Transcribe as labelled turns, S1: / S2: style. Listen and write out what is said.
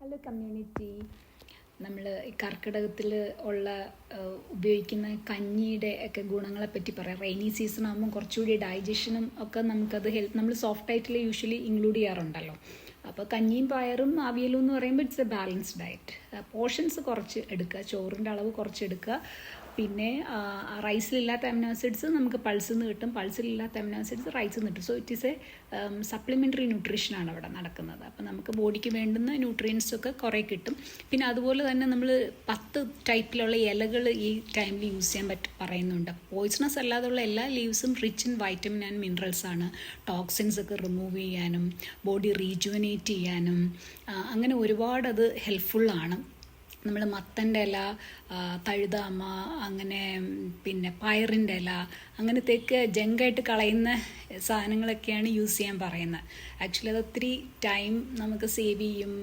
S1: Hello community. നമ്മൾ ഈ കർക്കിടകത്തിൽ ഉള്ള ഉപയോഗിക്കുന്ന കഞ്ഞിയുടെ ഒക്കെ ഗുണങ്ങളെപ്പറ്റി പറയാം. റെയിനി സീസൺ ആകുമ്പോൾ കുറച്ചുകൂടി ഡൈജഷനും ഒക്കെ നമുക്കത് നമ്മൾ സോഫ്റ്റ് ആയിട്ടുള്ള യൂഷ്വലി ഇൻക്ലൂഡ് ചെയ്യാറുണ്ടല്ലോ. അപ്പോൾ കഞ്ഞിയും പയറും അവിയലും എന്ന് പറയുമ്പോൾ it's A balanced diet. Portions കുറച്ച് എടുക്കുക, ചോറിൻ്റെ അളവ് കുറച്ച് എടുക്കുക. പിന്നെ റൈസിലില്ലാത്ത അമിനോ ആസിഡ്സ് നമുക്ക് പൾസിൽ നിന്ന് കിട്ടും, പൾസിലില്ലാത്ത അമിനോ ആസിഡ്സ് റൈസിൽ നിന്ന് കിട്ടും. So it is a supplementary ന്യൂട്രീഷനാണ് അവിടെ നടക്കുന്നത്. അപ്പോൾ നമുക്ക് ബോഡിക്ക് വേണ്ടുന്ന ന്യൂട്രിയൻസൊക്കെ കുറേ കിട്ടും. പിന്നെ അതുപോലെ തന്നെ നമ്മൾ 10 ടൈപ്പിലുള്ള ഇലകൾ ഈ ടൈമിൽ യൂസ് ചെയ്യാൻ പറയുന്നുണ്ട്. പോയിസണസ് അല്ലാതുള്ള എല്ലാ ലീവ്സും rich in vitamin and minerals ആണ്. ടോക്സിൻസ് ഒക്കെ റിമൂവ് ചെയ്യാനും ബോഡി റീജുവനേറ്റ് ചെയ്യാനും അങ്ങനെ ഒരുപാട് അത് ഹെൽപ്ഫുള്ളാണ്. നമ്മൾ മത്തൻ്റെ ഇല, തഴുതാമ, അങ്ങനെ പിന്നെ പയറിൻ്റെ ഇല, അങ്ങനത്തെയൊക്കെ ജങ്കായിട്ട് കളയുന്ന സാധനങ്ങളൊക്കെയാണ് യൂസ് ചെയ്യാൻ പറയുന്നത്. ആക്ച്വലി അത് ഒത്തിരി ടൈം നമുക്ക് സേവ് ചെയ്യും.